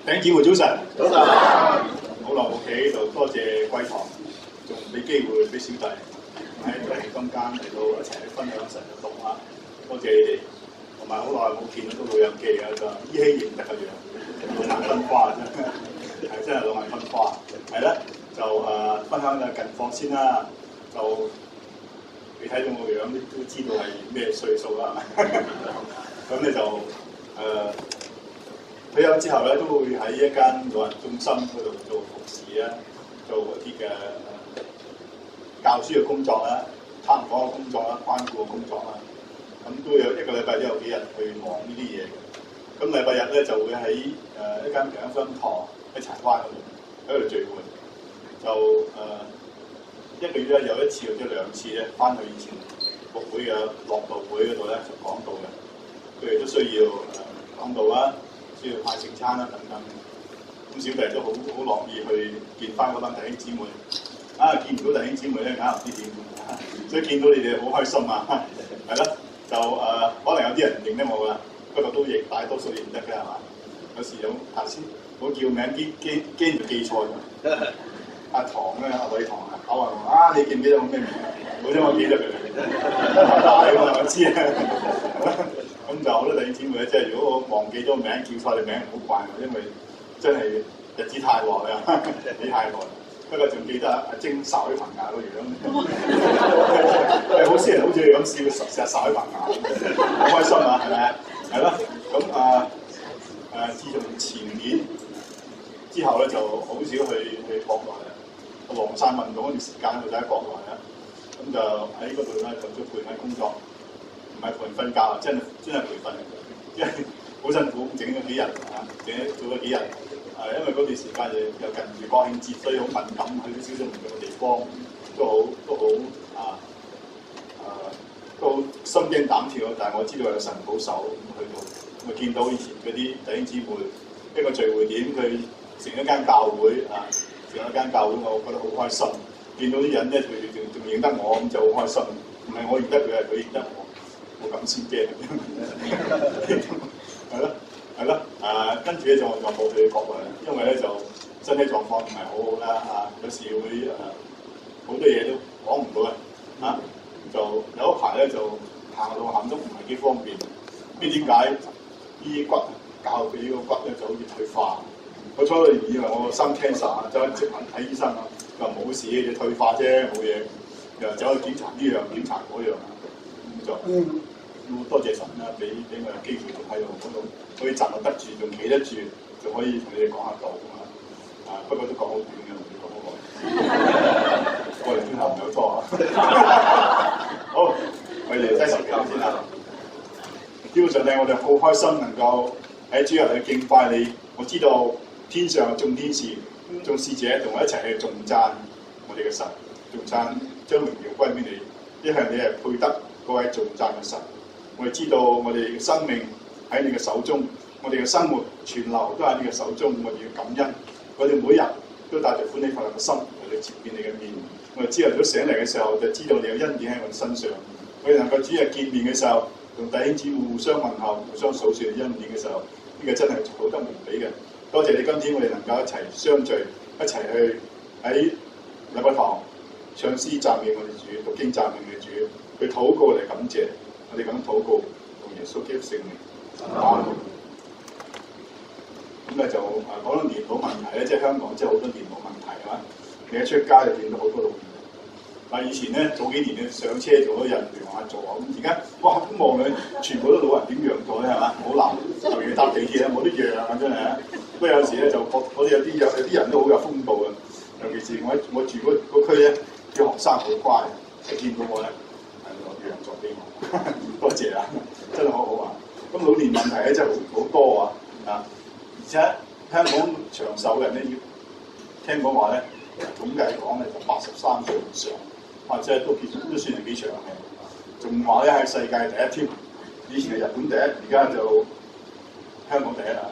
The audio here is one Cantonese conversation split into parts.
弟兄姊妹早晨，早晨，好耐冇企喺度，多謝歸堂，仲俾機會俾小弟喺中間嚟到一齊去分享神嘅道啊！多謝你哋，同埋好耐冇見到都老友記啊，就依稀認得個樣，老眼昏花真係真係老眼昏花。係啦，就分享下近況先啦。就你睇到我個樣都知道係咩歲數啦，咁你就退休之後咧，都會喺一間老人中心嗰度做服侍啊，做嗰啲嘅教書嘅工作啦、探訪嘅工作啦、關顧嘅工作啦。咁都有一個禮拜都有幾日去忙呢啲嘢嘅。咁禮拜日咧就會喺一間平安福音堂喺柴灣嗰度聚會。就一個月咧有一次或者兩次咧，翻去以前牧會嘅樂道會嗰度咧就講道嘅。佢哋都需要講道啦。需要派聖餐啦等等，咁小弟都好樂意去見翻嗰班弟兄姊妹。見唔到弟兄姊妹咧，硬係唔知點，所以見到你哋好開心啊！係啦，就可能有啲人唔認得我㗎，不過都亦大多數認得嘅係嘛？有時有頭先我叫名驚住記錯㗎。阿唐咧，阿偉唐啊，考下我你記唔記得我咩名？好彩我記得佢，大㗎嘛，我知啊。咁就好多弟兄姊妹咧，即係如果我忘記咗名，叫錯你名，唔好怪我，因為真係日子太耐啦，你太耐。不過仲記得阿晶睄起棚牙個樣，好少人好似你咁笑，成日睄起棚牙，好開心啊，係咪啊？係咯。咁自從前年之後咧，就好少去國內啦。黃山運動嗰段時間，我就喺國內啦。咁就喺嗰度咧，就做培訓工作。唔係陪人瞓覺啊！真係陪瞓，即係好辛苦，整咗幾日啊，做咗幾日。因為嗰段時間又近住國慶節，所以好敏感，去啲少少唔同嘅地方，都好心驚膽跳。但係我知道有神保守，咁去到咁見到以前嗰啲弟兄姊妹一個聚會點，佢成一間教會啊，成一間教會，我覺得好開心。見到啲人咧，佢哋仲認得我，咁就好開心。唔係我認得佢，係佢認得我。我咁先驚，係咯，跟住咧就冇去國內，因為咧就身體狀況唔係好好啦，有時會好多嘢都講唔到嘅，就有一排咧就行路行都唔係幾方便，唔知點解啲骨教佢呢個骨咧就好似退化，我初初以為我生 cancer，走去即刻睇醫生啊，佢話冇事嘅，退化啫，冇嘢，又走去檢查呢樣檢查嗰樣。要多謝神啦，俾我有機會仲喺度嗰度可以站得住，仲企得住，仲可以同你哋講下道啊！不過都講好短嘅，唔講好耐。個零鐘頭唔有錯啊！好，我哋低頭講先啦。基本上咧，我哋好開心能夠喺主日去敬拜你。我知道天上眾天使、眾使者同我一齊去頌讚我哋嘅神，頌讚將榮耀歸俾你，因為你係配得嗰位頌讚嘅神。我哋知道我哋嘅生命喺你嘅手中，我哋嘅生活存留都喺你嘅手中，我哋要感恩。我哋每日都帶着歡喜快樂嘅心嚟到接見你嘅面。我哋朝頭早醒嚟嘅時候，就知道你嘅恩典喺我哋身上。我哋能夠主日見面嘅時候，同弟兄姊妹互相問候、互相數算恩典嘅時候，呢個真係好得無比嘅。多謝你今天我哋能夠一齊相聚，一齊去喺禮拜堂唱詩讚美我哋主，讀經讚美我哋主，去禱告嚟感謝。我哋咁禱告，同耶穌基督聖名。咁咧就講到年老問題咧，即係香港即係好多年老問題係嘛？你一出街就見到好多老人。但以前咧早幾年咧上車做咗人量下座啊，咁而家哇咁望佢全部都老人點讓座咧係嘛？好難，尤其搭地鐵咧冇得讓啊真係啊！不過有時咧就我哋有啲人都好有風度嘅，尤其是我住嗰區咧啲學生好乖，一見到我咧。讓座俾我，多謝啊！真係好好啊！咁老年問題咧真係好多啊！而且香港長壽嘅人咧，要聽講話咧，總計講咧就83歲以上，或者都算係幾長嘅。仲話咧喺世界第一添，以前係日本第一，而家就香港第一啦。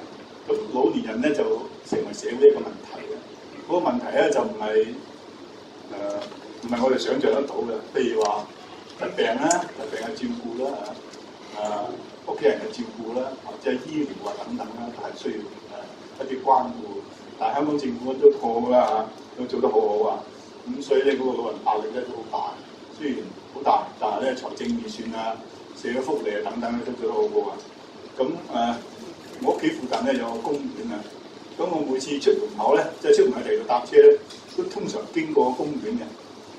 咁老年人咧就成為社會一個問題嘅。嗰個問題咧就唔係我哋想象得到嘅，譬如話。疾病啦，疾病嘅照顧啦，屋屋企人嘅照顧啦，或者係醫療啊等等啦，都係需要一啲關顧。但係香港政府都好好啦嚇，都做得好好啊。咁所以咧嗰個老人壓力咧都好大，雖然好大，但係咧財政預算啊、社會福利啊等等咧都做得好好啊。咁我屋企附近咧有個公園啊，咁我每次出門口咧，即係出門喺地度搭車咧，都通常經過公園嘅。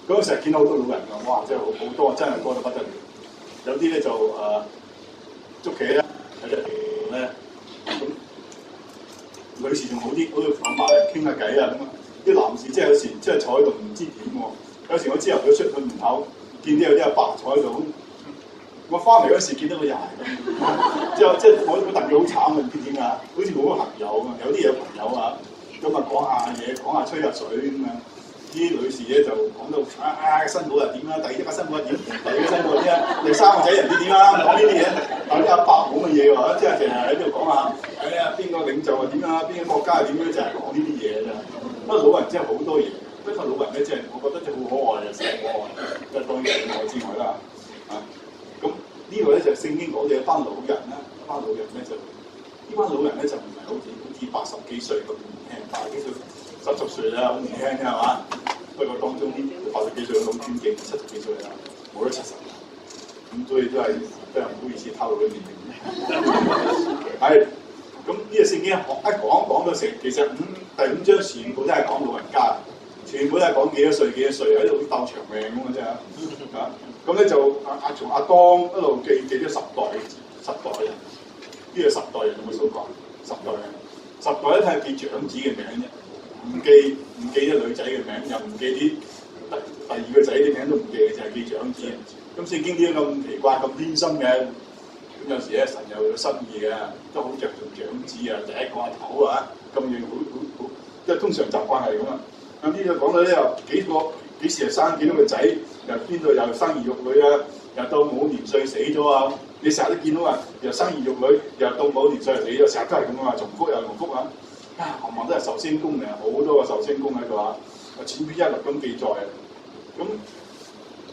咁我成日見到好多老人㗎，哇！真係好多，真係多到不得了。有啲咧就捉棋啦，有啲咧咁女士仲好啲，好似講埋傾下偈啊咁啊。啲男士即係有時即係坐喺度唔知點喎。有時我朝頭早出去門口，見到有啲阿伯坐喺度，我翻嚟嗰時見到佢又係咁，即係我特別好慘啊！唔知點啊，好似冇乜朋友啊，有啲有朋友啊，咁啊講下嘢，講下吹下水咁啊。啲女士咧就講到新抱又點啊，第一個新抱又點，第二個新抱又點啊，第三個仔又唔知點啊，講呢啲嘢。但啲阿伯冇乜嘢喎，即係成日喺度講下，邊個領袖又點啊，邊個國家又點樣，就係講呢啲嘢啫。不過老人真係好多嘢，不過老人咧真係我覺得真係好可愛啊，成日可愛，即係當然除我之外啦。咁呢個咧就聖經講嘅一班老人啦，一班老人咧就呢班老人咧就唔係好似80幾歲咁年輕，80幾歲。70歲啦，好年輕啫係嘛？不過當中80幾歲好尊敬，70幾歲啦，冇得70。咁所以都係唔好意思透露啲年齡。係，咁呢個聖經一講到成，其實第5章全部都係講老人家，全部都係講幾多歲喺度鬥長命咁嘅啫嚇。咁咧就從亞當一路記咗10代人，呢個10代人有冇數過？10代人，10代咧睇下記長子嘅名啫。唔記啲女仔嘅名，又唔記啲第二個仔啲名都唔記，就係記長子。咁聖經點解咁奇怪咁偏心嘅？咁有時咧神又有心意嘅，都好着重長子啊，第一個阿頭啊，咁樣好，即係通常習慣係咁啊。咁呢度講到咧又幾時又生幾多個仔，又邊度又生兒育女啊，又到冇年歲死咗啊！你成日都見到啊，又生兒育女，又到冇年歲死咗，成日都係咁啊，重複又重複啊！行行都係壽星公嘅，好多個壽星公喺度啊！千篇一律咁記載啊！咁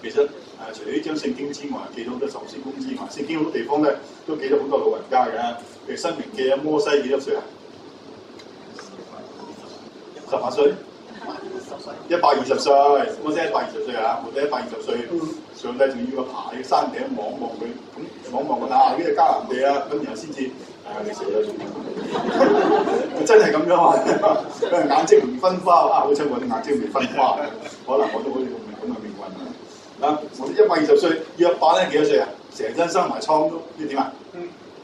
其實除咗呢張聖經之外，記到好多壽星公之外，聖經好多地方咧都記咗好多老人家嘅。譬如申命記啊，摩西幾多歲啊？18歲，120歲，摩西120歲啊！摩西120歲，上帝仲要佢爬起山頂望望佢，咁望望佢啊！呢個迦南地啊，咁然後先至。你死啦！真係咁樣啊！眼睛唔分花啊！好彩我啲眼睛未分花，可能我都好似咁嘅命運啊！我120歲，約伯咧幾多歲啊？成身生埋瘡都知點啊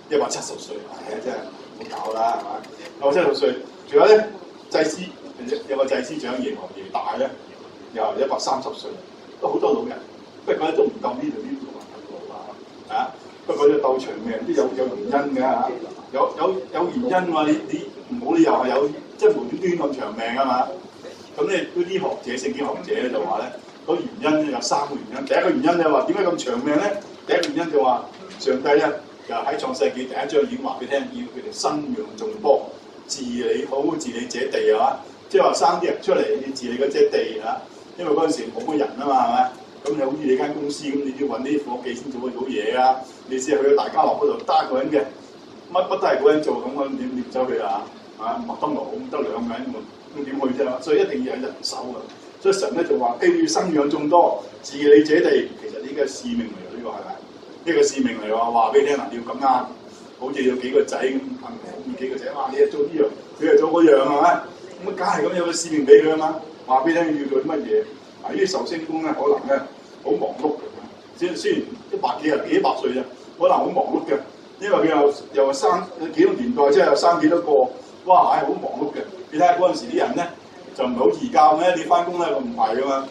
？170歲，係啊，真係好搞啦，係嘛？170歲，仲有咧祭司，有個祭司長耶和華大咧，又130歲，都好多老人，不過咧都唔夠呢度啲老人咁老啊！不過咧鬥長命都有原因嘅嚇，有原因喎，你唔好理由係有即係無端端咁長命啊嘛。咁咧嗰啲學者聖經學者咧就話咧，嗰原因咧有3個原因。第一個原因就話點解咁長命咧？第一個原因就話上帝咧就喺創世紀第1章已經話俾你聽，要佢哋生養眾多，治理好治理這地啊，即係話生啲人出嚟要治理嗰隻地啊，因為嗰陣時冇乜人啊嘛，係咪？咁你好似你間公司咁，你要揾啲伙計先做得到嘢啊！你試下去到大家樂嗰度得一個人嘅，乜都係嗰人做，咁點走去啊？麥當勞咁得2個人咁點去啫？所以一定要有人手啊！所以神咧就話：要生養眾多，治理這地。其實呢個使命嚟㗎，呢個係咪？呢個使命嚟話俾你聽嗱，你要咁啱，好似有幾個仔咁，咁幾個仔，哇！你又做呢樣，佢又做嗰樣係咪？咁梗係咁有個使命俾佢啊嘛！話俾你聽要做啲乜嘢？呢啲壽星公咧，可能咧好忙碌嘅，雖然幾百歲啫，可能好忙碌嘅，因為佢又生幾多年代，即係又生幾多個，哇！好忙碌嘅。你睇下嗰陣時啲人咧，就唔係好似而家咁咧，你翻工咧唔係噶嘛，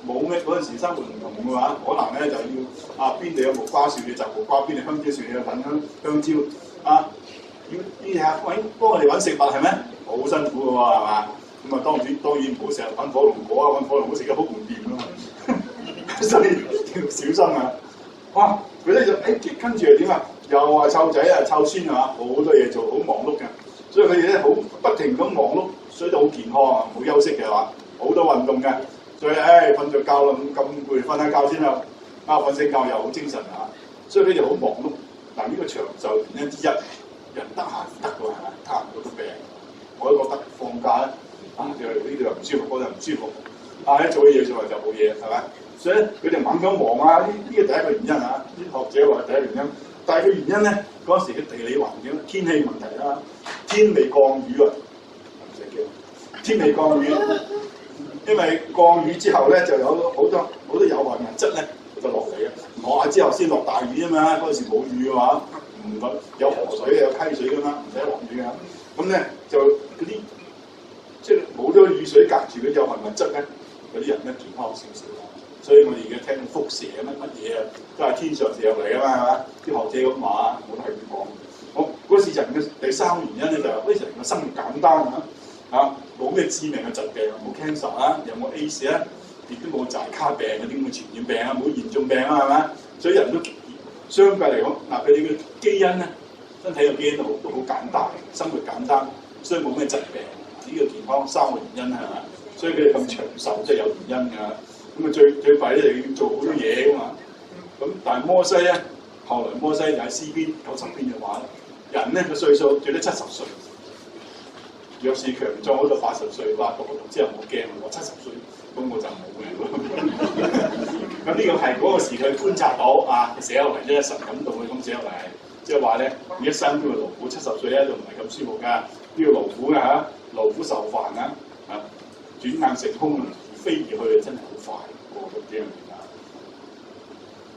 冇咩嗰陣時生活唔同嘅話，可能咧就要邊度有木瓜樹你就木瓜，邊度香蕉樹你就揾香蕉啊，要呢下幫我哋揾食物係咩？好辛苦嘅喎係嘛？咁啊當然唔好成日揾火龍果啊，揾火龍果食得好唔掂啊嘛，所以要小心啊！哇！佢咧就跟住係點啊？又話湊仔啊、湊孫啊，好多嘢做，好忙碌嘅。所以佢哋咧好不停咁忙碌，所以都好健康啊，冇休息嘅話，好多運動嘅。所以瞓着覺啦，咁攰瞓下覺先啦，瞓醒覺又好精神啊。所以佢哋好忙碌。但呢個長壽原因之一，人得閒唔得㗎係咪？得閒到都病，我都覺得放假咧就呢度又唔舒服，嗰度又唔舒服，一做嘅嘢上嚟就冇嘢係咪？所以咧佢哋猛咁忙啊！呢個第一個原因啊，啲學者話第一個原因。第二個原因咧，嗰時嘅地理環境、天氣問題啦，天未降雨啊，唔使驚，天未降雨，因為降雨之後咧就有好多有害物質咧就落嚟啊，落下之後先落大雨啊嘛，嗰時冇雨嘅話，唔有河水有溪水噶嘛，唔使落雨㗎，咁咧就嗰啲即係冇咗雨水隔住嘅有害物質咧，嗰啲人咧健康少少。所以我哋而家聽輻射乜嘢啊，都係天上射入嚟啊嘛，係嘛？啲學者咁話，我都係咁講。好，嗰時人嘅第三個原因咧就係啲人嘅生活簡單啊，冇咩致命嘅疾病，冇 cancer 啊，又冇 AIDS 啊，亦都冇寨卡病嗰啲咁嘅傳染病啊，冇嚴重病啊，係嘛？所以人都相對嚟講，嗱佢哋嘅基因咧，身體嘅基因都好簡單，生活簡單，所以冇咩疾病。呢個健康三個原因係嘛？所以佢哋咁長壽，即係有原因㗎。咁啊最弊咧就要做好多嘢㗎嘛，咁但係摩西咧，後來摩西就喺詩篇90篇就話咧，人咧個歲數最多70歲，若是強壯嗰度80歲，話讀之後冇驚，我70歲，咁我就冇嘅。咁呢個係嗰個時佢觀察到啊，寫落嚟啫，神感動佢咁寫落嚟，即係話咧，你一生都要勞苦，70歲咧就唔係咁舒服㗎，都要勞苦㗎嚇，勞苦受煩啊，轉眼成空。飛而去真係好快過到幾樣嘢啊！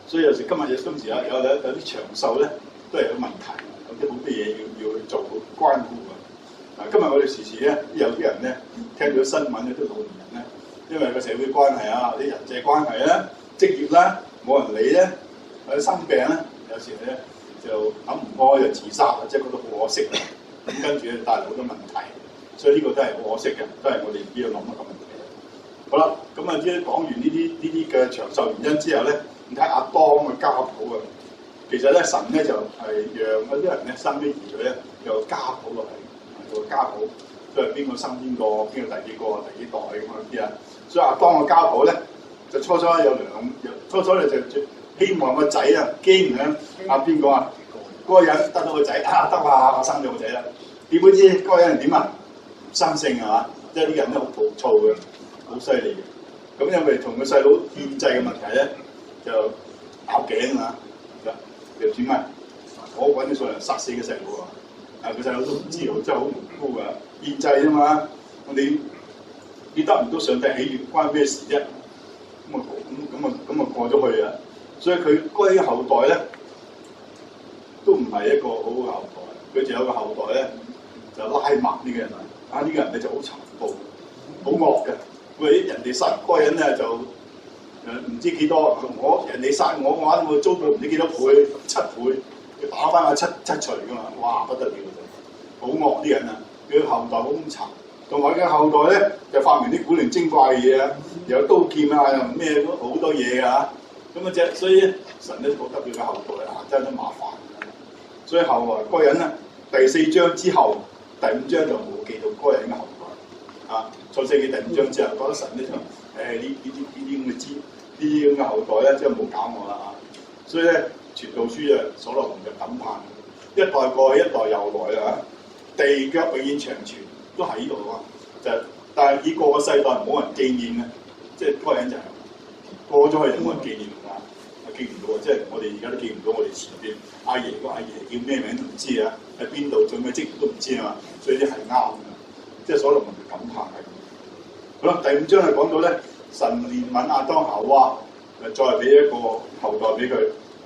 所以有時今時有啲長壽咧，都係有問題，有啲好多嘢要去做好關顧㗎。今日我哋時時咧，有啲人咧聽到新聞咧，都老年人咧，因為個社會關係啊，啲人際關係啦、職業啦，冇人理咧，或者生病咧，有時咧就諗唔開就自殺，即係覺得好可惜。咁跟住咧帶嚟好多問題，所以呢個都係好可惜嘅，都係我哋呢度諗一個問題。好啦，咁啊啲講完呢啲嘅長壽原因之後咧，你睇亞當嘅家譜啊，其實咧神咧就係讓嗰啲人咧生啲兒女咧有家譜落嚟，做家譜，都係邊個生邊個，邊個第幾個、第幾代咁啊啲啊，所以亞當嘅家譜咧就初初咧就希望個仔啊，驚啊邊個啊，嗰個人得到個仔得啦，我生咗個仔啦，點會知嗰個人點啊？生性係嘛，即係啲人都好暴躁嘅。好犀利嘅，咁因為同個細佬獻祭嘅問題咧，就拗頸啊，又點啊？我揾啲數人殺死個細佬啊！個細佬都唔知喎，真係好無辜㗎，獻祭啫嘛，你得唔到上帝喜悅，關咩事啫？咁啊過咗去啊！所以佢嗰啲後代咧，都唔係一個好嘅後代，佢仲有個後代咧，就拉麥呢個人啊！呢個人咧就好殘暴，好惡嘅。喂，人哋殺嗰個人咧就唔知幾多，人哋殺我嘅話，我遭到唔知幾多倍，7倍，要打翻我七錘㗎嘛！哇，不得了好惡啲人啊！佢後代好殘，同埋佢後代咧就發明啲古靈精怪嘅嘢啊，又有刀劍啊，又咩好多嘢㗎嚇。咁啊所以神咧覺得佢嘅後代啊真係都麻煩。所以後來嗰個人咧第4章之後，第5章就冇記到嗰個人嘅後代啊。創世記第5章之後，覺得神咧就呢啲咁嘅後代咧，即係唔好搞我啦嚇。所以咧，傳道書啊，所羅門就感嘆：一代過去，一代又來啦嚇，地腳永遠長存，都喺度啊。但係以過個世代冇人紀念嘅，即係嗰個人就係過咗去就冇人紀念啊，記唔到啊！即係我哋而家都記唔到我哋前邊阿爺個阿爺叫咩名都唔知啊，喺邊度做咩職業都唔知啊嘛，所以啲係啱嘅。即係所羅門嘅感嘆係。好啦，第5章係講到咧，神憐憫亞當夏娃，再俾一個後代俾佢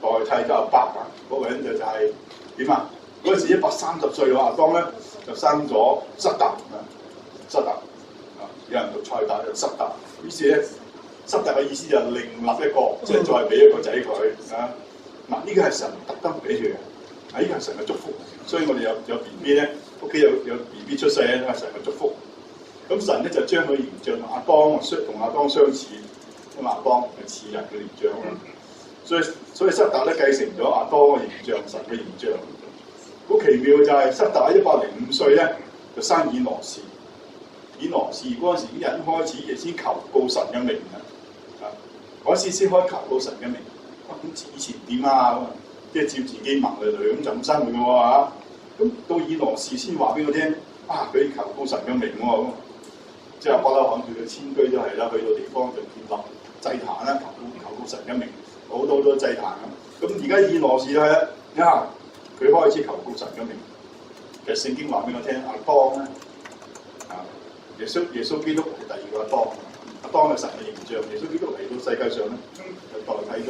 代替咗亞伯啊。嗰個人就係點啊？嗰陣時130歲喎，亞當咧就生咗塞特啊，塞特啊，有人讀賽特就塞特。於是咧，塞特嘅意思就另立一個，即係再俾一個仔佢啊。嗱，呢個係神特登俾佢嘅，啊，呢個係神嘅祝福。所以我哋有 B B 咧，屋企有 B B 出世咧，係神嘅祝福。咁神咧就將佢形象同亞當相似，因為亞當係似人嘅形象啊。所以塞特咧繼承咗亞當嘅形象，神嘅形象。好奇妙就係塞特喺105歲咧就生以諾士。以諾士嗰陣時啲人開始先求告神嘅名啊，嗰時先開求告神嘅名。咁以前點啊？即係照自己盟嚟咁就咁生活嘅喎嚇。咁到以諾事先話俾我聽，佢求告神嘅名喎，即係伯拉罕佢嘅遷居都係啦，去到地方就建立祭壇啦，求告神嘅名，好多祭壇咁。咁而家以諾事係佢開始求告神嘅名。其實聖經話俾我聽，亞當咧耶穌基督係第二個亞當，亞當係神嘅形象，耶穌基督嚟到世界上咧就代替咗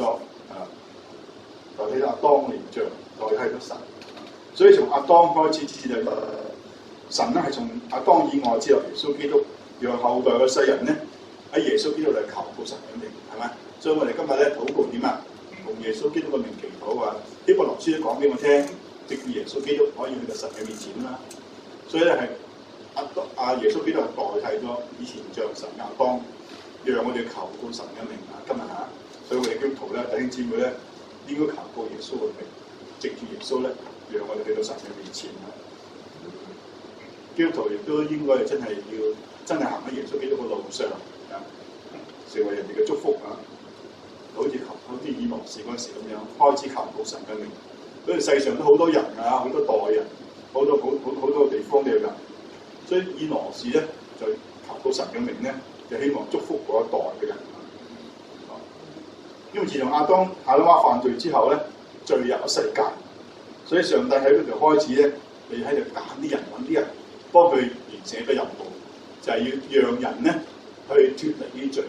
亞當嘅形象，代替咗神。所以從亞當開始至到神咧係從亞當以外之後，耶穌基督讓後代嘅世人咧喺耶穌基督嚟求告神嘅名，係咪？所以我哋今日咧禱告點啊？用耶穌基督嘅名祈禱啊！希伯來書都講俾我聽，藉住耶穌基督可以去到神嘅面前啦。所以咧係耶穌基督係代替咗以前像神亞當，讓我哋求告神嘅名啊！今日所以我哋基督徒咧弟兄姊妹咧應該求告耶穌嘅名，藉住耶穌咧。讓我哋去到神嘅面前啊！基督徒亦都應該真係行喺耶穌基督嘅路上啊，成為人哋嘅祝福啊！好似以諾事嗰時咁樣，開始求告神嘅名。所以世上都好多人啊，好多代人，好多個地方嘅人。所以以諾事咧就求告神嘅名咧，就希望祝福嗰一代嘅人。因為自從亞當夏娃犯罪之後咧，罪入咗世界。所以上帝喺嗰度開始咧，你喺度揀啲人，揾啲人幫佢完成一個任務，就係要讓人咧去脫離呢啲罪。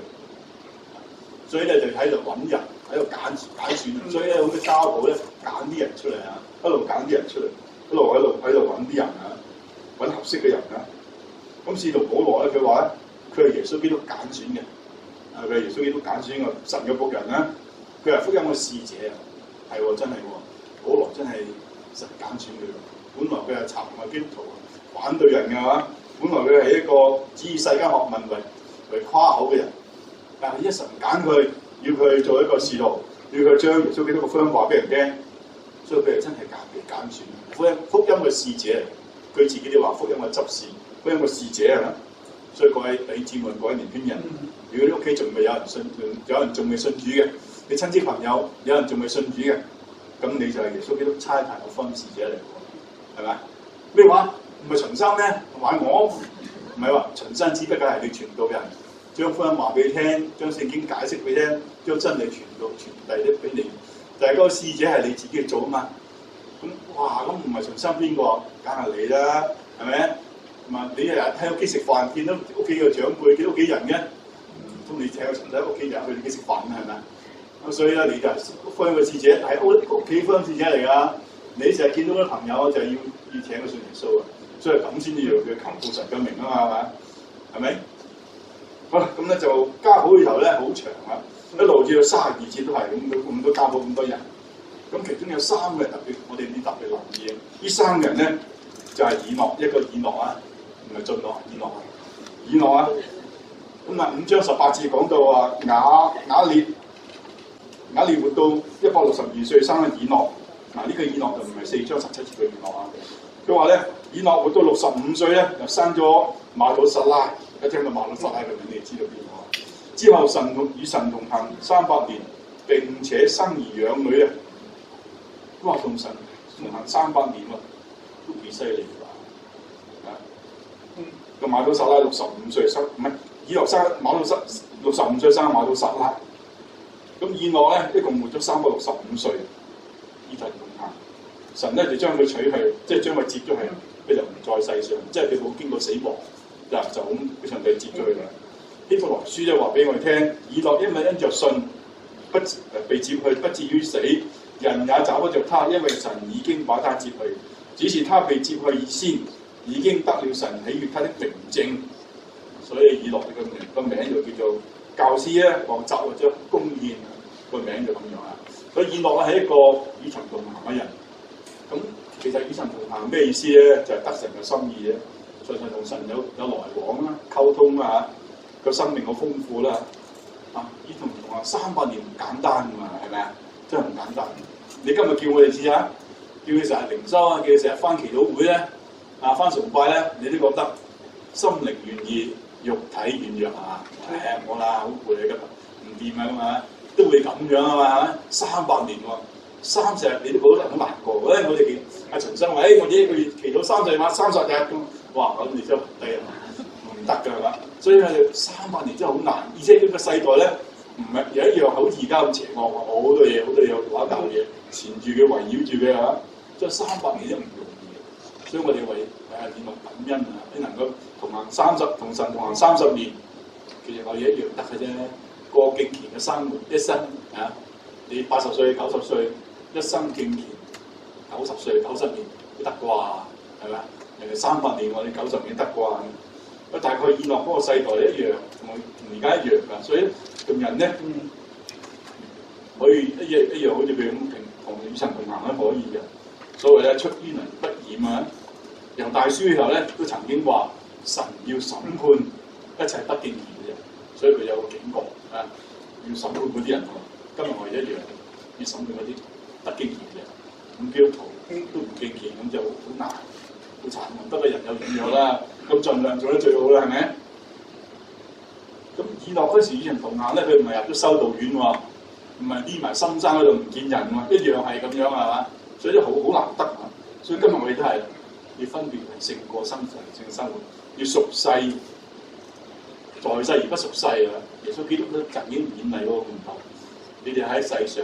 所以咧就喺度揾人，喺度揀選。所以咧好多家譜咧揀啲人出嚟啊，一路揀啲人出嚟，一路喺度揾啲人啊，揾合適嘅人啊。咁使徒保羅咧，佢話咧，佢係耶穌基督揀選嘅，佢係耶穌基督揀選嘅神嘅僕人啦。佢係福音嘅使者啊，係喎，真係喎，保羅真係。神揀選佢，本來佢係殘嘅基督徒，反對人嘅話，本來佢係一個只以世間學問為誇口嘅人，但係一神揀佢，要佢做一個使徒，要佢將耶穌基督嘅福音話俾人聽，所以佢係真係被揀選，福音嘅使者，佢自己都話福音嘅執事，福音嘅使者係嘛？所以各位弟兄姊妹，各位年輕人，如果你屋企仲未有人信，有人仲未信主嘅，你親戚朋友有人仲未信主嘅。咁你就係耶穌基督差派嘅福音使者嚟喎，係咪？咩話？唔係秦生咩？話我唔係話秦生，只不過係你傳道人，將福音話俾你聽，將聖經解釋俾你聽，將真理傳遞啲俾你。但係嗰個使者係你自己做啊嘛。咁哇，咁唔係秦生邊個？梗係你啦，係咪？你日日喺屋企食飯，見到屋企嘅長輩，見到屋企人嘅，唔通你請個秦生屋企人去你屋企食飯係咪？所以咧，你就係福音嘅使者，係屋企福音使者嚟㗎。你成日見到啲朋友，就係要請佢信耶穌啊。所以咁先至要佢求告神嘅名啊嘛，係咪？好啦，咁咧就家譜裏頭咧好長啊，一路至到32節都係咁多家譜咁多人。咁其中有3個人特別，我哋要特別留意。呢3個人咧就係以諾，一個以諾啊，唔係進諾，以諾啊。咁5章18節講到話雅列活到162歲，生咗以諾。呢個以諾就唔係4章17節嘅以諾啊。佢話咧，以諾活到65歲咧，就生咗馬土撒拉。一聽到馬土撒拉嘅名，你就知道邊個。之後與神同行300年，並且生兒養女啊。都話同神同行300年喎，都幾犀利㗎。個馬土撒拉65歲生，唔係以諾生馬土撒65歲生馬土撒拉。咁以諾咧一共活咗365歲，與神同行。神咧就將佢取去，即係將佢接咗去，佢就唔在世上，即係佢冇經過死亡，就咁俾上帝接咗去啦。希伯來書就話俾我哋聽，以諾因為因着信被接去，不至於死，人也找不着他，因為神已經把他接去，只是他被接去以先，已經得了神喜悅他的明證。所以以諾個名就叫做教師啊，王澤或者公義個名就咁樣啊。所以以諾係一個與神同行嘅人。咁其實與神同行咩意思咧？就係得神嘅心意啫，常常同神有來往啦、溝通啦嚇，個生命好豐富啦。與神同行300年唔簡單㗎嘛，係咪啊？真係唔簡單。你今日叫我哋試下，叫你成日靈修啊，叫你成日翻祈禱會咧，翻崇拜咧，你都覺得心靈願意，肉體軟弱啊！冇啦，好攰啊，今日唔掂啊嘛，都會咁樣啊嘛，係咪？300年喎， 30日你都覺得好難過。我哋阿陳生話：，我哋一個月祈禱30日30日咁，哇！咁你真係低啊，唔得㗎係嘛？所以咧300年真係好難，而且呢個世代咧唔係有一樣好似而家咁邪惡，好多嘢玩舊嘢纏住佢圍繞住佢係嘛？即係300年都唔容易，所以我哋為以諾感恩啊！你能夠同神同行30年，其實我哋一樣得嘅啫。過敬虔嘅生活，一生啊，你80歲、90歲，一生敬虔，90歲、90年都得啩，係咪？人哋300年，我哋90年得啩。大概以諾嗰個世代一樣，同而家一樣㗎。所以同人咧，可以一樣好似佢咁同與神同行咧，可以嘅。所謂咧出淤泥不染啊！由大書以後咧，都曾經話神要審判一切不敬虔嘅人，所以佢有個警告啊，要審判嗰啲人。今日我哋一樣要審判嗰啲不敬虔嘅人。咁基督徒都唔敬虔，咁就好難，好殘忍。不過人有軟弱啦，咁盡量做得最好啦，係咪？咁以諾嗰時與人同行咧，佢唔係入咗修道院喎，唔係匿埋深山嗰度唔見人喎，一樣係咁樣係嘛？所以都好難得啊！所以今日我哋都係要分別勝過生活，要屬世，在世而不屬世啊！耶穌基督都曾經勉勵嗰個門徒：你哋喺世上，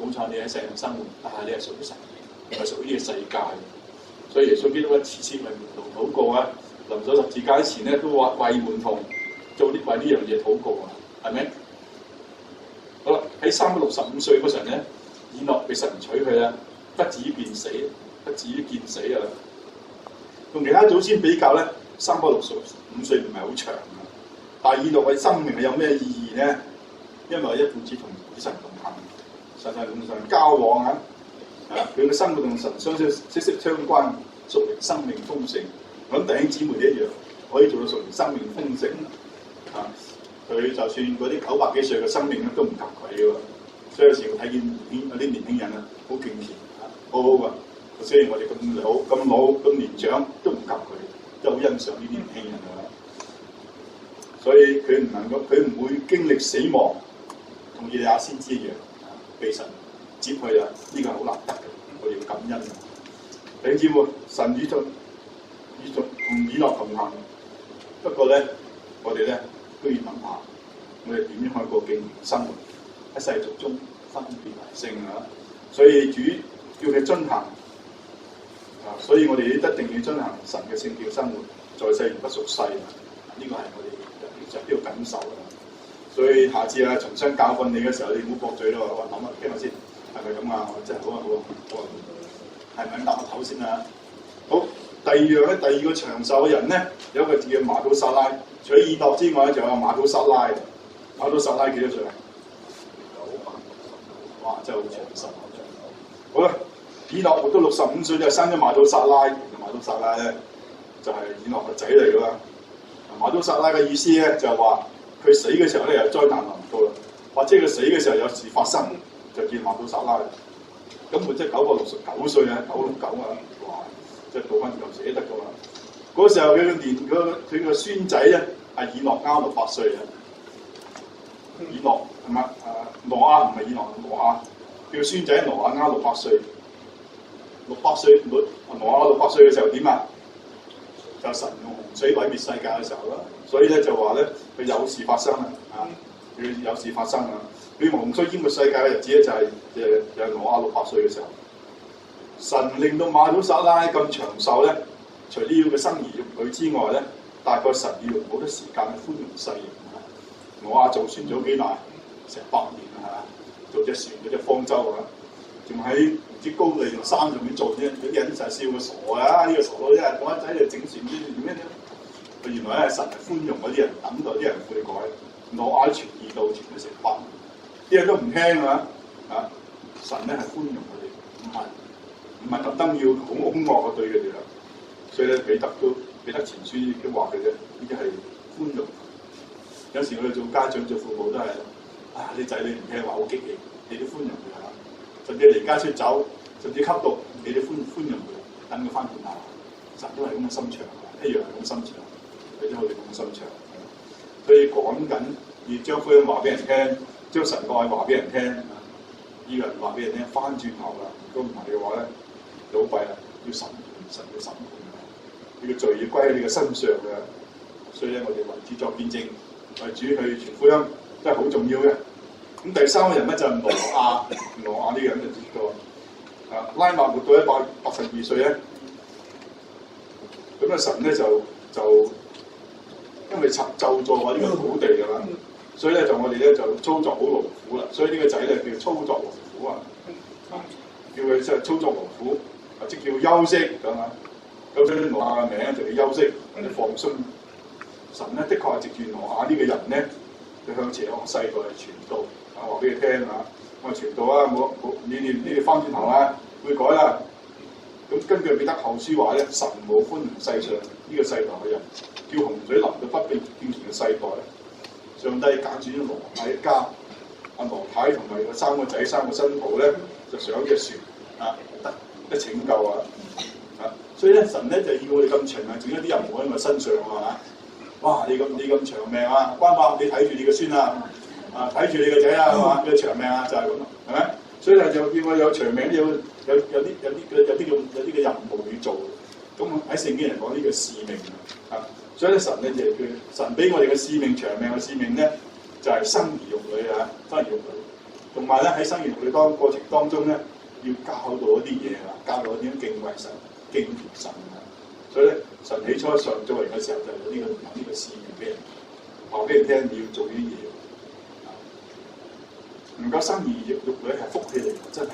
冇錯，你喺世上生活，但係你係屬於神，唔係屬於呢個世界。所以耶穌基督咧，次次為門徒禱告啊！臨咗十字架之前咧，都話為門徒為呢樣嘢禱告啊，係咪？好啦，喺365歲嗰陣咧，以諾被神取佢啦，不至於見死啊！同其他祖先比較咧，365歲唔係好長啊。但係以諾嘅生命係有咩意義咧？因為我一輩子同神同行，神係同神交往啊！佢嘅生活同神息息相關，屬靈生命豐盛。咁弟兄姊妹一樣，可以做到屬靈生命豐盛啊！佢就算嗰啲900幾歲嘅生命咧，都唔及佢嘅喎。所以有時我睇見有啲年輕人啊，好敬虔啊，好好㗎。雖然我哋咁老咁年長，都唔及佢，都好欣賞呢啲年輕人啊。所以佢唔會經歷死亡，同以利亞先知一樣，被神接去啦。呢個係好難得嘅，我哋要感恩。弟兄姊妹，神與同以諾同行，不過咧，我哋咧都要諗下，我哋點樣去過敬虔生活喺世俗中分別為聖啊！所以主叫佢遵行啊，所以我哋一定要遵行神嘅聖潔生活，在世而不屬世啊！呢個係我哋就呢個感受啊！所以下次啊，重新教訓你嘅時候，你唔好駁嘴咯，我諗下聽下先，係咪咁啊？真係好啊，係咪答個頭先啊？好，第二樣咧，第二個長壽嘅人咧，有一個字叫馬土撒拉，除咗以諾之外咧，仲有馬土撒拉。馬土撒拉幾多歲啊？900，哇！真係好長壽。好啦，以諾活到65歲就生咗馬土撒拉。馬土撒拉咧就係以諾個仔嚟㗎啦。馬土撒拉嘅意思咧就係話佢死嘅時候咧有災難臨到啦，或者佢死嘅時候有事發生，就叫馬土撒拉。咁佢即係969歲啊，969啊，哇！即係倒翻又寫得㗎嘛。嗰時候佢個孫仔咧係以諾啱68歲啊。以諾係嘛？挪亞唔係以諾，挪亞叫孫仔挪亞啱68歲。68歲，挪亞68歲嘅時候點啊？就神用洪水毀滅世界嘅時候啦。所以咧就話咧佢有事發生啦，佢有事發生啊！佢洪水淹沒世界嘅日子咧就係挪亞68歲嘅時候。神令到馬土撒拉咁長壽咧，除咗要佢生兒育女之外咧，大概神要用好多時間去寬容世人。挪亞造船咗幾耐？成100年啊！做隻船嗰隻方舟啊，仲喺唔知高地同山上面做啫，嗰啲人就係笑佢傻啊！呢個傻佬真係講一仔嚟整船點咩？原來咧神係寬容嗰啲人，等待啲人悔改。挪亞傳義道傳咗成100年，啲人都唔聽啊！神咧係寬容佢哋，唔係特登要好兇惡嘅對佢哋啦。所以咧彼得前書都話佢啫，呢啲係寬容。有時我哋做家長做父母都係啲仔女唔聽話好激氣，你都寬容佢啊！甚至離家出走，甚至吸毒，你都寬容佢，等佢翻轉頭。神都係咁嘅心腸，一樣係咁嘅心腸，佢都係咁嘅心腸。所以講緊要將福音話俾人聽，將神嘅愛話俾人聽。呢個人話俾人聽翻轉頭啦，如果唔係嘅話咧，就好弊啦，要神要審判嘅，呢個罪要歸喺你嘅身上嘅。所以咧，我哋為主作見證，為主去傳福音，都係好重要嘅。咁第三個人咧就係挪亞，挪亞呢個人就知道拉馬活到182歲咧，咁啊神咧就因為咒詛話呢個土地㗎嘛，所以咧就我哋咧就操作好勞苦啦，所以呢個仔咧叫操作勞苦啊，叫佢即係操作勞苦，即叫休息咁啊。咁所以挪亞嘅名咧就叫休息或者放鬆。神咧的確係藉住挪亞呢個人咧，佢向邪惡世代傳道，話俾佢聽啊，我傳道啊，你哋翻轉頭啊，會改啦。咁根據彼得後書話咧，神冇寬容世上呢個世代嘅人，叫洪水臨到不被敬虔嘅世代咧。上帝揀選咗挪亞一家，阿羅太同埋個3個仔3個新抱咧，就上隻船啊，得拯救啊！所以咧，神咧就要我哋咁長命，整一啲任務喺我身上係嘛？哇！你咁長命啊，關伯你睇住你個孫啊，睇住你個仔啊，係嘛？你長命啊，就係咁，係咪？所以咧就叫我有長命，有啲嘅任務要做。咁喺聖經嚟講呢個使命啊，所以咧神咧就係神俾我哋嘅使命，長命嘅使命咧就係生兒育女啊，生兒育女。同埋咧喺生兒育女過程當中咧，要教導一啲嘢啊，教導點樣敬畏神、敬虔神啊。所以咧，神起初上造人嘅時候就有呢個使命俾人，話俾人聽你要做呢啲嘢。能夠生兒育女係福氣嚟嘅，真係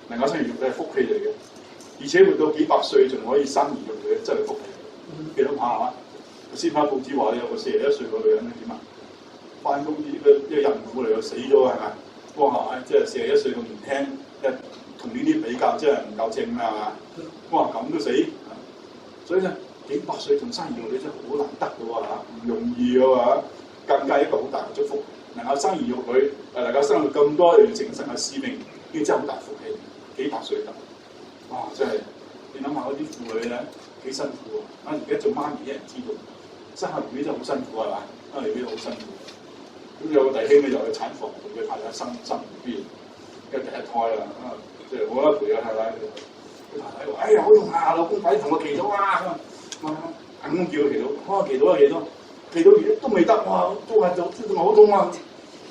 能夠生兒育女係福氣嚟嘅，而且活到幾百歲仲可以生兒育女，真係福氣。記得下係嘛？先睇報紙話有個41歲個女人咧點啊？翻工呢個孕婦嚟又死咗係咪？哇！即係41歲咁年輕，即係同呢啲比較，真係唔夠稱啦係嘛？哇！咁都死，所以咧幾百歲仲生兒育女真係好難得嘅喎嚇，唔容易嘅喎，更加一個好大嘅祝福。能夠生兒育女，能夠生育咁多嚟成神嘅使命，呢個真係好大福氣。幾百歲得，哇！真係你諗下嗰啲婦女咧幾辛苦啊！而家做媽咪啲人知道，生下 B B 真係好辛苦係嘛？生 B B 好辛苦。咁有個弟兄咧又去產房同佢太太生 B B， 跟住第一胎啦，即係我覺得陪個太太，佢太太話：哎呀好痛啊！老公快啲同我祈禱啊！咁叫佢祈禱，祈禱啊祈禱。祈禱都未得，哇！都係就知道我好痛啊！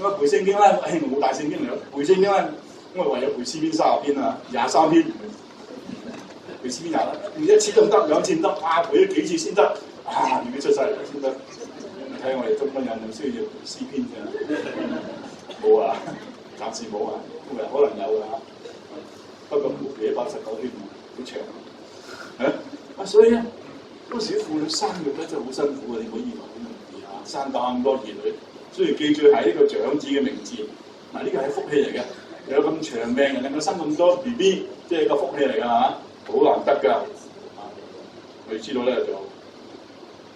咁啊背聖經啦，我冇帶聖經嚟，背聖經啦，咁啊唯有背詩篇30篇啊，23篇，背詩篇1次都唔得，2次唔得，哇！背咗幾次先得，啊！如果出晒嚟先得，睇我哋中國人仲需要詩篇嘅，冇啊，暫時冇啊，可能有啊，不過冇記179篇，好長啊，所以咧。嗰時啲婦女生育咧真係好辛苦嘅，你唔好以為好容易啊！生咁多兒女，所以記住係一個長子嘅名字。嗱，呢個係福氣嚟嘅，有咁長命人能夠生咁多 B B， 即係個福氣嚟㗎嚇，好難得㗎。我哋知道咧就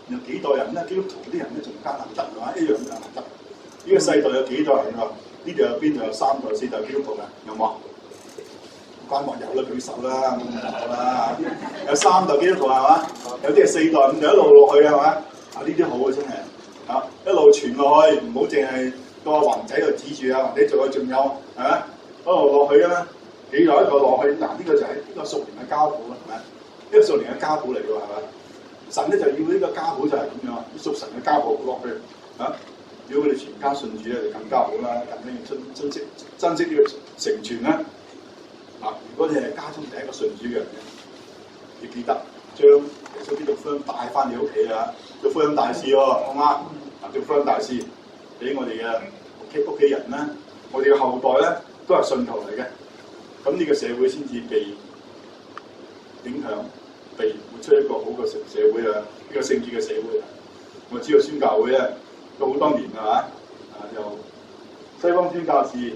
有幾代人咧，基督徒啲人咧仲加難得係嘛，一樣咁難得。呢個世代有幾代人㗎？呢度有邊度有3代4代基督徒㗎？有冇？關幕有啦，舉手啦，冇啦，有3代基督徒係嘛？有啲係4代5代一路落去係嘛？啊呢啲好嘅真係啊，一路傳落去，唔好淨係個橫仔度指住啊，或者仲有係咪？一路落去啊，幾代一個落去，嗱呢個就係呢個屬靈嘅家譜啦，係咪？呢個屬靈嘅家譜嚟㗎係咪？神咧就要呢個家譜就係咁樣，屬神嘅家譜落去啊！如果佢哋全家信主咧，就更加好啦，更加要珍惜呢個成傳啦。如果你係家中第一個信主嘅人，要記得將耶穌基督福音帶翻你屋企啊！做福音大使喎，好嗎？做福音大使俾我哋嘅屋企人啦，我哋嘅後代咧都係信徒嚟嘅，咁呢個社會先至被影響，被活出一個好嘅社會啊！呢個聖潔嘅社會啊！我知道宣教會咧都好多年啦嚇，由西方宣教士。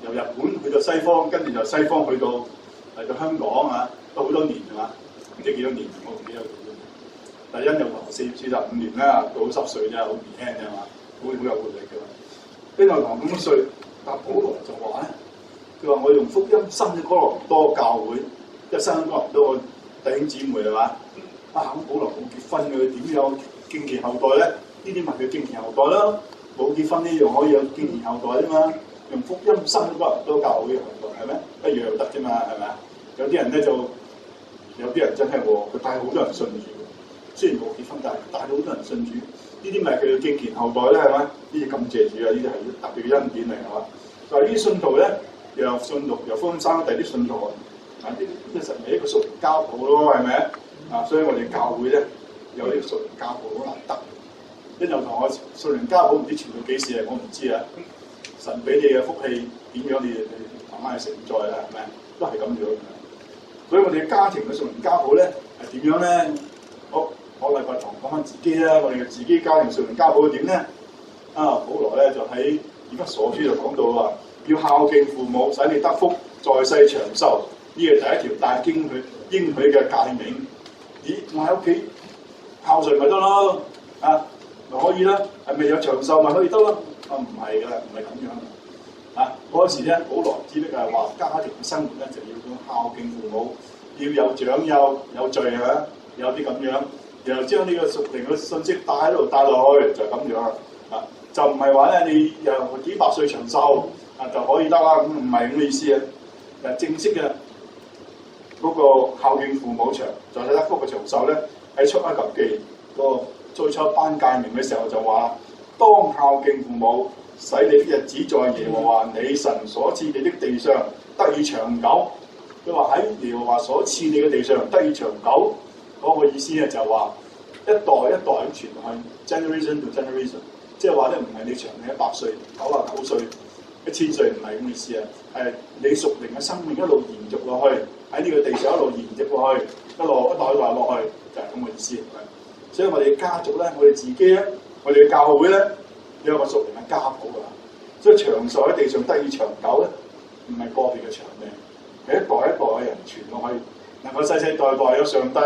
由日本去到西方，跟住由西方去到嚟到香港啊，都好多年係嘛？唔知幾多年，我唔記得幾多年。但因又45年啦，到10歲啫，好年輕啫嘛，好有活力㗎嘛。跟住堂咁歲，但保羅就話咧，佢話我用福音生咗哥林多教會，一生哥林多個弟兄姊妹係嘛？咁保羅冇結婚嘅，點有敬虔後代咧？呢啲咪叫敬虔後代咯？冇結婚呢樣可以有敬虔後代啫嘛？用福音生嗰人多教會嘅行動係咩？一樣得啫嘛，係咪啊？有啲人咧就有啲人真係佢帶好多人信主，雖然冇結婚，但係帶好多人信主。呢啲咪佢嘅敬虔後代咧係咪？呢啲感謝主啊！呢啲係特別嘅恩典嚟係嘛？但係呢啲信徒咧又信徒又福音生第啲信徒啊，呢啲實係一個屬靈家譜咯，係咪啊？所以我哋教會咧有呢個屬靈家譜好難得。一又同我屬靈家譜唔知傳到幾時啊？我唔知啊。神俾你嘅福氣點樣，你慢慢去承載啦，係咪？都係咁樣。所以我哋嘅家庭嘅屬靈家譜咧係點樣咧？好，我禮拜堂講翻自己啦，我哋嘅自己家庭屬靈家譜點咧？啊，保羅咧就喺以弗所書就講到話，要孝敬父母，使你得福，在世長壽。呢個第一條大經應許嘅誡命。咦，我喺屋企孝順咪得咯？啊，咪可以啦。係咪有長壽咪可以得咯？啊，唔係㗎，唔係咁樣。啊，嗰時咧，保羅只不過係話家庭嘅生活咧就要咁孝敬父母，要有長幼有序啊，有啲咁樣，然後將呢個屬靈嘅信息帶喺度帶落去，就係咁樣啊。就唔係話咧你又幾百歲長壽啊就可以得啦，咁唔係咁嘅意思啊。正式嘅嗰個孝敬父母長在世得福嘅長壽咧，喺出埃及記個最初頒誡命嘅時候就話。當孝敬父母，使你的日子在耶和華你神所賜你的地上得以長久。佢話喺耶和華所賜你嘅地上得以長久，嗰個意思咧就話一代一代咁傳落去 ，generation to generation， 即係話咧唔係你長命100歲、99歲、1000歲，唔係咁意思啊，係你屬靈嘅生命一路延續落去，喺呢個地上一路延續落去，一代落去，就係咁嘅意思。所以我哋嘅家族咧，我哋自己咧。我哋嘅教會咧有個屬靈嘅家譜㗎，所以長壽喺地上得以長久咧，唔係個別嘅長命，係一代一代嘅人傳落去，能夠世世代代有上帝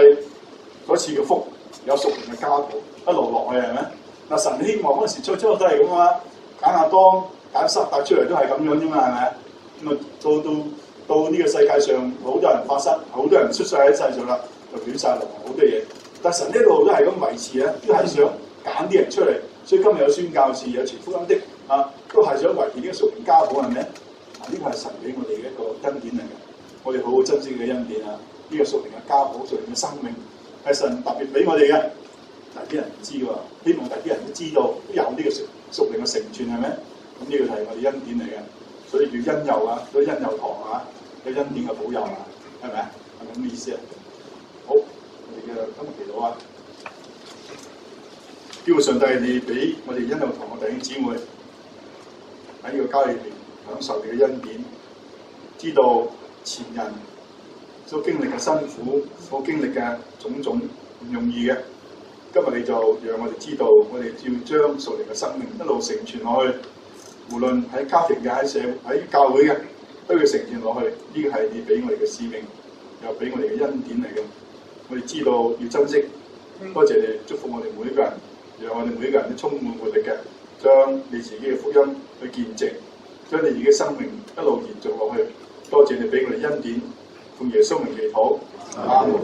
嗰次嘅福，有屬靈嘅家譜一路落去係咪？嗱，神希望嗰時初都係咁啊嘛，揀亞當揀撒但出嚟都係咁樣啫嘛，係咪？咁啊到呢個世界上好多人發生，好多人出世喺世上啦，就亂曬龍好多嘢，但神一路都係咁維持啊，都係想。揀啲人出嚟，所以今日有宣教士，有傳福音的啊，都係想維持呢個屬靈家譜係咪？啊，呢個係神俾我哋嘅一個恩典嚟嘅，我哋好好珍惜嘅恩典啊！呢個屬靈嘅家譜、屬靈嘅生命係神特別俾我哋嘅，但係啲人唔知喎，希望啲人都知道都有呢個屬靈嘅成全係咪？咁呢個係我哋恩典嚟嘅，所以叫恩佑啊，所以恩佑堂啊，有恩典嘅保佑啊，係咪啊？係咪咁嘅意思啊？好，我哋嘅今日祈禱啊！叫上帝你俾我哋恩佑堂嘅弟兄姊妹喺呢個家裏邊享受你嘅恩典，知道前人所經歷嘅辛苦，所經歷嘅種種唔容易嘅。今日你就讓我哋知道，我哋要將屬靈嘅生命一路承傳落去，無論喺家庭嘅、喺社會、喺教會嘅，都要承傳落去。呢個係你俾我哋嘅使命，又俾我哋嘅恩典嚟嘅。我哋知道要珍惜，多謝你祝福我哋每一個人。讓我哋每一個人都充滿活力嘅，將你自己嘅福音去見證，將你自己嘅生命一路延續落去。多謝你俾我哋恩典，奉耶穌名祈禱，阿門。